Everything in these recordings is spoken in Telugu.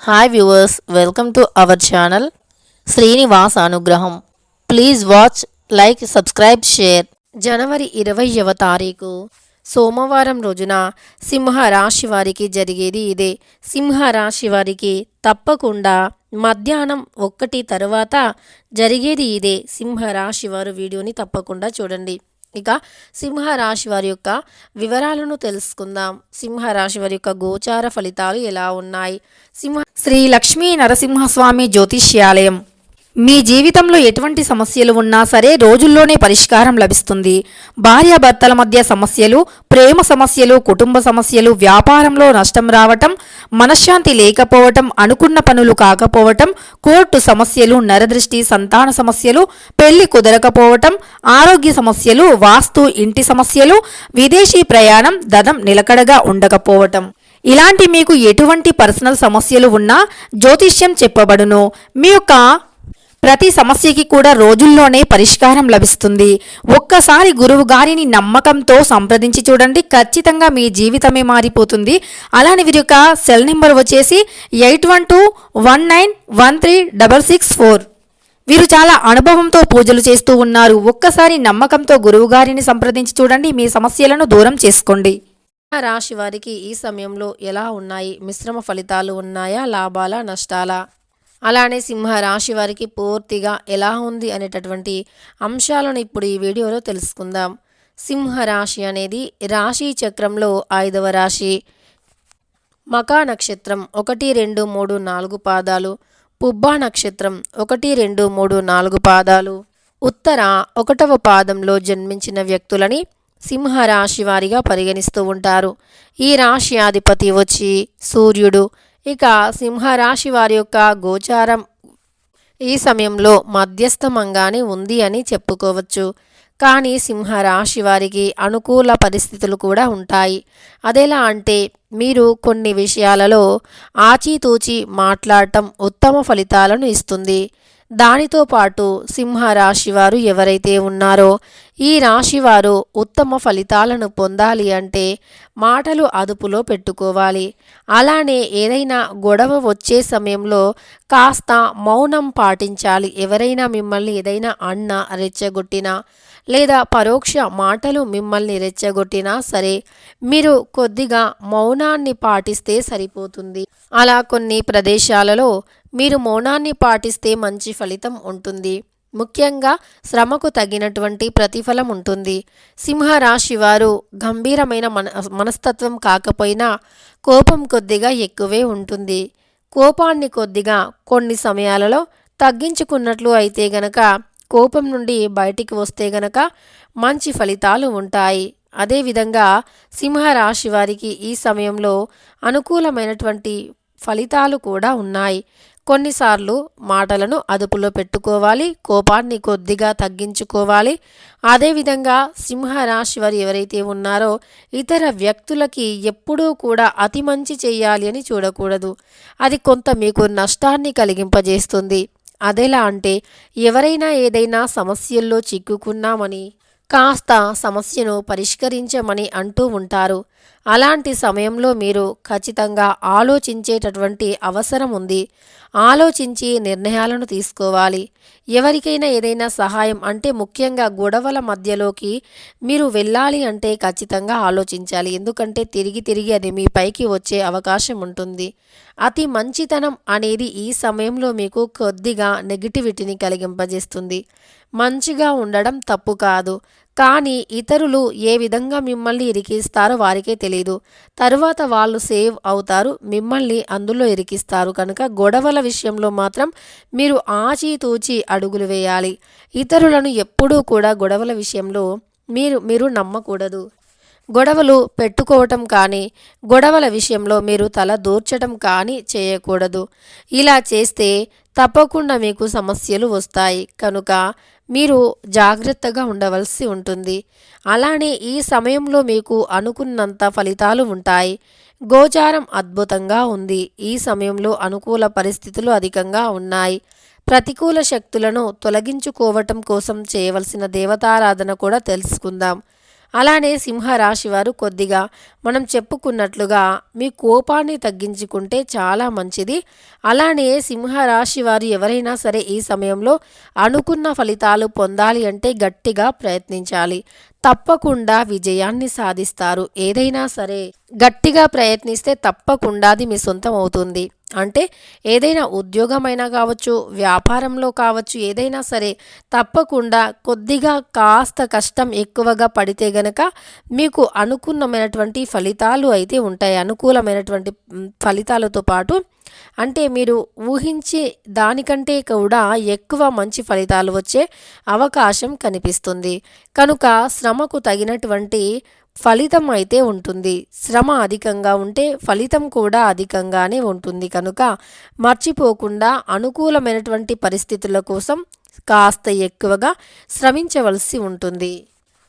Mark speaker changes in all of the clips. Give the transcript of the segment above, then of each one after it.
Speaker 1: Hi viewers, welcome to our channel Srinivas Anugraham. Please watch, like, subscribe, share. జనవరి 20వ తారీఖు సోమవారం రోజున సింహరాశి వారికి జరిగేది ఇదే. సింహరాశి వారికి తప్పకుండా మధ్యాహ్నం 1 తర్వాత జరిగేది ఇదే. సింహరాశి వారు వీడియోని తప్పకుండా చూడండి. ఇక సింహరాశి వారి యొక్క వివరాలను తెలుసుకుందాం. సింహరాశి వారి యొక్క గోచార ఫలితాలు ఎలా ఉన్నాయి? శ్రీ లక్ష్మీ నరసింహస్వామి జ్యోతిష్యాలయం. మీ జీవితంలో ఎటువంటి సమస్యలు ఉన్నా సరే రోజుల్లోనే పరిష్కారం లభిస్తుంది. భార్యాభర్తల మధ్య సమస్యలు, ప్రేమ సమస్యలు, కుటుంబ సమస్యలు, వ్యాపారంలో నష్టం రావటం, మనశ్శాంతి లేకపోవటం, అనుకున్న పనులు కాకపోవటం, కోర్టు సమస్యలు, నరదృష్టి, సంతాన సమస్యలు, పెళ్లి కుదరకపోవటం, ఆరోగ్య సమస్యలు, వాస్తు, ఇంటి సమస్యలు, విదేశీ ప్రయాణం, ధనం నిలకడగా ఉండకపోవటం, ఇలాంటి మీకు ఎటువంటి పర్సనల్ సమస్యలు ఉన్నా జ్యోతిష్యం చెప్పబడును. మీ యొక్క ప్రతి సమస్యకి కూడా రోజుల్లోనే పరిష్కారం లభిస్తుంది. ఒక్కసారి గురువు గారిని నమ్మకంతో సంప్రదించి చూడండి, ఖచ్చితంగా మీ జీవితమే మారిపోతుంది. అలానే వీరి యొక్క సెల్ నెంబర్ వచ్చేసి 8121913664. వీరు చాలా అనుభవంతో పూజలు చేస్తూ ఉన్నారు. ఒక్కసారి నమ్మకంతో గురువు గారిని సంప్రదించి చూడండి, మీ సమస్యలను దూరం చేసుకోండి. రాశి వారికి ఈ సమయంలో ఎలా ఉన్నాయి? మిశ్రమ ఫలితాలు ఉన్నాయా? లాభాల, నష్టాలా? అలానే సింహరాశి వారికి పూర్తిగా ఎలా ఉంది అనేటటువంటి అంశాలను ఇప్పుడు ఈ వీడియోలో తెలుసుకుందాం. సింహరాశి అనేది రాశి చక్రంలో 5వ రాశి. మకా నక్షత్రం 1, 2, 3, 4 పాదాలు, పుబ్బా నక్షత్రం 1, 2, 3, 4 పాదాలు, ఉత్తర 1వ పాదంలో జన్మించిన వ్యక్తులని సింహరాశి వారిగా పరిగణిస్తూ ఉంటారు. ఈ రాశి అధిపతి వచ్చి సూర్యుడు. ఇక సింహరాశి వారి యొక్క గోచారం ఈ సమయంలో మధ్యస్థమంగానే ఉంది అని చెప్పుకోవచ్చు. కానీ సింహరాశి వారికి అనుకూల పరిస్థితులు కూడా ఉంటాయి. అదెలా అంటే మీరు కొన్ని విషయాలలో ఆచితూచి మాట్లాడటం ఉత్తమ ఫలితాలను ఇస్తుంది. దానితో పాటు సింహరాశి వారు ఎవరైతే ఉన్నారో ఈ రాశివారు ఉత్తమ ఫలితాలను పొందాలి అంటే మాటలు అదుపులో పెట్టుకోవాలి. అలానే ఏదైనా గొడవ వచ్చే సమయంలో కాస్త మౌనం పాటించాలి. ఎవరైనా మిమ్మల్ని ఏదైనా అన్నా, రెచ్చగొట్టినా లేదా పరోక్ష మాటలు మిమ్మల్ని రెచ్చగొట్టినా సరే మీరు కొద్దిగా మౌనాన్ని పాటిస్తే సరిపోతుంది. అలా కొన్ని ప్రదేశాలలో మీరు మౌనాన్ని పాటిస్తే మంచి ఫలితం ఉంటుంది. ముఖ్యంగా శ్రమకు తగినటువంటి ప్రతిఫలం ఉంటుంది. సింహరాశి వారు గంభీరమైన మనస్తత్వం కాకపోయినా కోపం కొద్దిగా ఎక్కువే ఉంటుంది. కోపాన్ని కొద్దిగా కొన్ని సమయాలలో తగ్గించుకున్నట్లు అయితే గనక, కోపం నుండి బయటికి వస్తే గనక మంచి ఫలితాలు ఉంటాయి. అదేవిధంగా సింహరాశి వారికి ఈ సమయంలో అనుకూలమైనటువంటి ఫలితాలు కూడా ఉన్నాయి. కొన్నిసార్లు మాటలను అదుపులో పెట్టుకోవాలి, కోపాన్ని కొద్దిగా తగ్గించుకోవాలి. అదేవిధంగా సింహరాశి వారు ఎవరైతే ఉన్నారో ఇతర వ్యక్తులకి ఎప్పుడూ కూడా అతి మంచి చేయాలి అని చూడకూడదు. అది కొంత మీకు నష్టాన్ని కలిగింపజేస్తుంది. అదెలా అంటే ఎవరైనా ఏదైనా సమస్యల్లో చిక్కుకున్నామని కాస్త సమస్యను పరిష్కరించమని అంటూ ఉంటారు. అలాంటి సమయంలో మీరు ఖచ్చితంగా ఆలోచించేటటువంటి అవసరం ఉంది. ఆలోచించి నిర్ణయాలను తీసుకోవాలి. ఎవరికైనా ఏదైనా సహాయం అంటే ముఖ్యంగా గొడవల మధ్యలోకి మీరు వెళ్ళాలి అంటే ఖచ్చితంగా ఆలోచించాలి. ఎందుకంటే తిరిగి తిరిగి అది మీ పైకి వచ్చే అవకాశం ఉంటుంది. అతి మంచితనం అనేది ఈ సమయంలో మీకు కొద్దిగా నెగిటివిటీని కలిగింపజేస్తుంది. మంచిగా ఉండడం తప్పు కాదు, కానీ ఇతరులు ఏ విధంగా మిమ్మల్ని ఇరికిస్తారో వారికే తెలియదు. తరువాత వాళ్ళు సేవ్ అవుతారు, మిమ్మల్ని అందులో ఇరికిస్తారు. కనుక గొడవల విషయంలో మాత్రం మీరు ఆచితూచి అడుగులు వేయాలి. ఇతరులను ఎప్పుడూ కూడా గొడవల విషయంలో మీరు నమ్మకూడదు. గొడవలు పెట్టుకోవటం కానీ, గొడవల విషయంలో మీరు తల దూర్చడం కానీ చేయకూడదు. ఇలా చేస్తే తప్పకుండా మీకు సమస్యలు వస్తాయి. కనుక మీరు జాగ్రత్తగా ఉండవలసి ఉంటుంది. అలానే ఈ సమయంలో మీకు అనుకున్నంత ఫలితాలు ఉంటాయి. గోచారం అద్భుతంగా ఉంది. ఈ సమయంలో అనుకూల పరిస్థితులు అధికంగా ఉన్నాయి. ప్రతికూల శక్తులను తొలగించుకోవటం కోసం చేయవలసిన దేవతారాధన కూడా తెలుసుకుందాం. అలానే సింహరాశి వారు కొద్దిగా మనం చెప్పుకున్నట్లుగా మీ కోపాన్ని తగ్గించుకుంటే చాలా మంచిది. అలానే సింహరాశి వారు ఎవరైనా సరే ఈ సమయంలో అనుకున్న ఫలితాలు పొందాలి అంటే గట్టిగా ప్రయత్నించాలి. తప్పకుండా విజయాన్ని సాధిస్తారు. ఏదైనా సరే గట్టిగా ప్రయత్నిస్తే తప్పకుండా అది మీ సొంతం అవుతుంది. అంటే ఏదైనా ఉద్యోగమైనా కావచ్చు, వ్యాపారంలో కావచ్చు, ఏదైనా సరే తప్పకుండా కొద్దిగా కాస్త కష్టం ఎక్కువగా పడితే గనక మీకు అనుకున్నమైనటువంటి ఫలితాలు అయితే ఉంటాయి. అనుకూలమైనటువంటి ఫలితాలతో పాటు అంటే మీరు ఊహించే దానికంటే కూడా ఎక్కువ మంచి ఫలితాలు వచ్చే అవకాశం కనిపిస్తుంది. కనుక శ్రమకు తగినటువంటి ఫలితం అయితే ఉంటుంది. శ్రమ అధికంగా ఉంటే ఫలితం కూడా అధికంగానే ఉంటుంది. కనుక మర్చిపోకుండా అనుకూలమైనటువంటి పరిస్థితుల కోసం కాస్త ఎక్కువగా శ్రమించవలసి ఉంటుంది.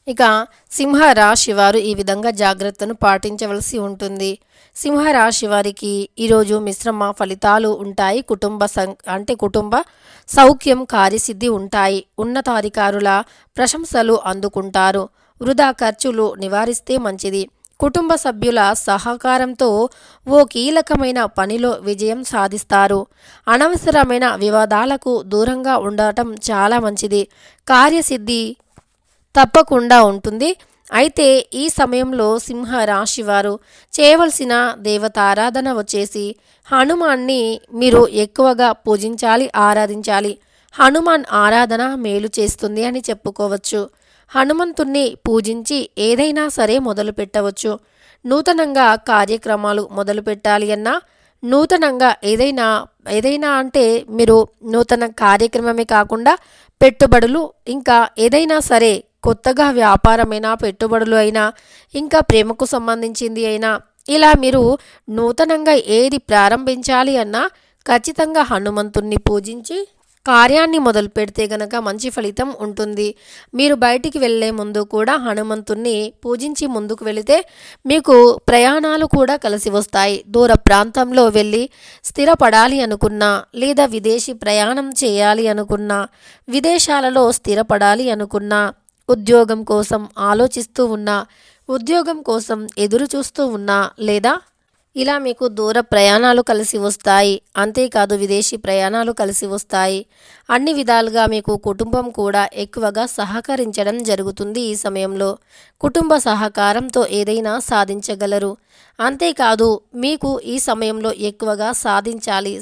Speaker 1: ఇక సింహరాశి వారు ఈ విధంగా జాగ్రత్తను పాటించవలసి ఉంటుంది. సింహరాశి వారికి ఈరోజు మిశ్రమ ఫలితాలు ఉంటాయి. కుటుంబ సౌఖ్యం, కార్యసిద్ధి ఉంటాయి. ఉన్నతాధికారుల ప్రశంసలు అందుకుంటారు. వృధా ఖర్చులు నివారిస్తే మంచిది. కుటుంబ సభ్యుల సహకారంతో ఓ కీలకమైన పనిలో విజయం సాధిస్తారు. అనవసరమైన వివాదాలకు దూరంగా ఉండటం చాలా మంచిది. కార్యసిద్ధి తప్పకుండా ఉంటుంది. అయితే ఈ సమయంలో సింహరాశి వారు చేయవలసిన దేవతారాధన వచ్చేసి హనుమాన్ని మీరు ఎక్కువగా పూజించాలి, ఆరాధించాలి. హనుమాన్ ఆరాధన మేలు చేస్తుంది అని చెప్పుకోవచ్చు. హనుమంతుణ్ణి పూజించి ఏదైనా సరే మొదలు పెట్టవచ్చు. నూతనంగా కార్యక్రమాలు మొదలు పెట్టాలి అన్నా, నూతనంగా ఏదైనా అంటే మీరు నూతన కార్యక్రమమే కాకుండా పెట్టుబడులు, ఇంకా ఏదైనా సరే కొత్తగా వ్యాపారమైనా, పెట్టుబడులు అయినా, ఇంకా ప్రేమకు సంబంధించింది అయినా, ఇలా మీరు నూతనంగా ఏది ప్రారంభించాలి అన్నా ఖచ్చితంగా హనుమంతుణ్ణి పూజించి కార్యాన్ని మొదలు పెడితే గనక మంచి ఫలితం ఉంటుంది. మీరు బయటికి వెళ్ళే ముందు కూడా హనుమంతుణ్ణి పూజించి ముందుకు వెళితే మీకు ప్రయాణాలు కూడా కలిసి వస్తాయి. దూర ప్రాంతంలో వెళ్ళి స్థిరపడాలి అనుకున్నా, లేదా విదేశీ ప్రయాణం చేయాలి అనుకున్నా, విదేశాలలో స్థిరపడాలి అనుకున్నా, ఉద్యోగం కోసం ఆలోచిస్తూ ఉన్నా, ఉద్యోగం కోసం ఎదురు చూస్తూ ఉన్నా, లేదా ఇలా మీకు దూర ప్రయాణాలు కలిసి వస్తాయి. అంతేకాదు విదేశీ ప్రయాణాలు కలిసి వస్తాయి. అన్ని విధాలుగా మీకు కుటుంబం కూడా ఎక్కువగా సహకరించడం జరుగుతుంది. ఈ సమయంలో కుటుంబ సహకారంతో ఏదైనా సాధించగలరు. అంతేకాదు మీకు ఈ సమయంలో ఎక్కువగా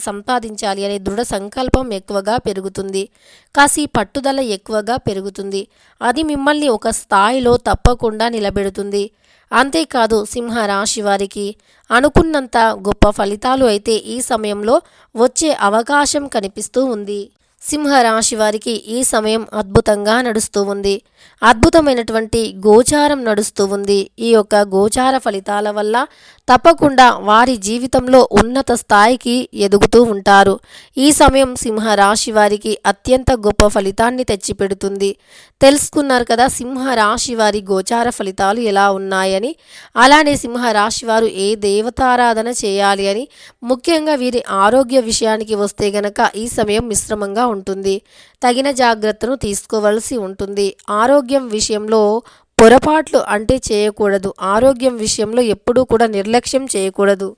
Speaker 1: సంపాదించాలి అనే దృఢ సంకల్పం ఎక్కువగా పెరుగుతుంది. కాసి పట్టుదల ఎక్కువగా పెరుగుతుంది. అది మిమ్మల్ని ఒక స్థాయిలో తప్పకుండా నిలబెడుతుంది. అంతేకాదు సింహరాశి వారికి అనుకున్నంత గొప్ప ఫలితాలు అయితే ఈ సమయంలో వచ్చే అవకాశం కనిపిస్తూ ఉంది. సింహరాశి వారికి ఈ సమయం అద్భుతంగా నడుస్తూ ఉంది. అద్భుతమైనటువంటి గోచారం నడుస్తూ ఉంది. ఈ యొక్క గోచార ఫలితాల వల్ల తప్పకుండా వారి జీవితంలో ఉన్నత స్థాయికి ఎదుగుతూ ఉంటారు. ఈ సమయం సింహరాశి వారికి అత్యంత గొప్ప ఫలితాన్ని తెచ్చిపెడుతుంది. తెలుసుకున్నారు కదా సింహరాశి వారి గోచార ఫలితాలు ఎలా ఉన్నాయని. అలానే సింహరాశి వారు ఏ దేవతారాధన చేయాలి అని, ముఖ్యంగా వీరి ఆరోగ్య విషయానికి వస్తే గనక ఈ సమయం మిశ్రమంగా ఉంటుంది. తగిన జాగ్రత్తను తీసుకోవలసి ఉంటుంది. ఆరోగ్యం విషయంలో పొరపాట్లు అంటే చేయకూడదు. ఆరోగ్యం విషయంలో ఎప్పుడూ కూడా నిర్లక్ష్యం చేయకూడదు.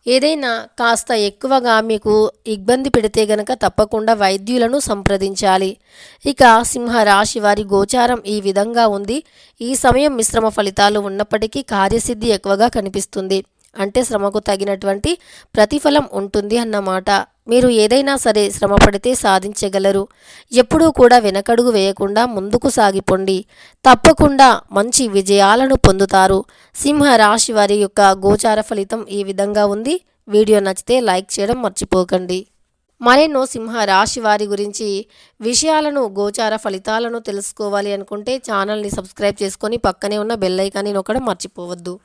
Speaker 1: ఏదైనా కాస్త ఎక్కువగా మీకు ఇబ్బంది పెడితే గనక తప్పకుండా వైద్యులను సంప్రదించాలి. ఇక సింహరాశి వారి గోచారం ఈ విధంగా ఉంది. ఈ సమయం మిశ్రమ ఫలితాలు ఉన్నప్పటికీ కార్యసిద్ధి ఎక్కువగా కనిపిస్తుంది. అంటే శ్రమకు తగినటువంటి ప్రతిఫలం ఉంటుంది అన్నమాట. మీరు ఏదైనా సరే శ్రమ పడితే సాధించగలరు. ఎప్పుడూ కూడా వెనకడుగు వేయకుండా ముందుకు సాగిపోండి. తప్పకుండా మంచి విజయాలను పొందుతారు. సింహరాశి వారి యొక్క గోచార ఫలితం ఈ విధంగా ఉంది. వీడియో నచ్చితే లైక్ చేయడం మర్చిపోకండి. మరెన్నో సింహరాశి వారి గురించి విషయాలను, గోచార ఫలితాలను తెలుసుకోవాలి అనుకుంటే ఛానల్ని సబ్స్క్రైబ్ చేసుకొని పక్కనే ఉన్న బెల్ ఐకాన్ని నొక్కడం మర్చిపోవద్దు.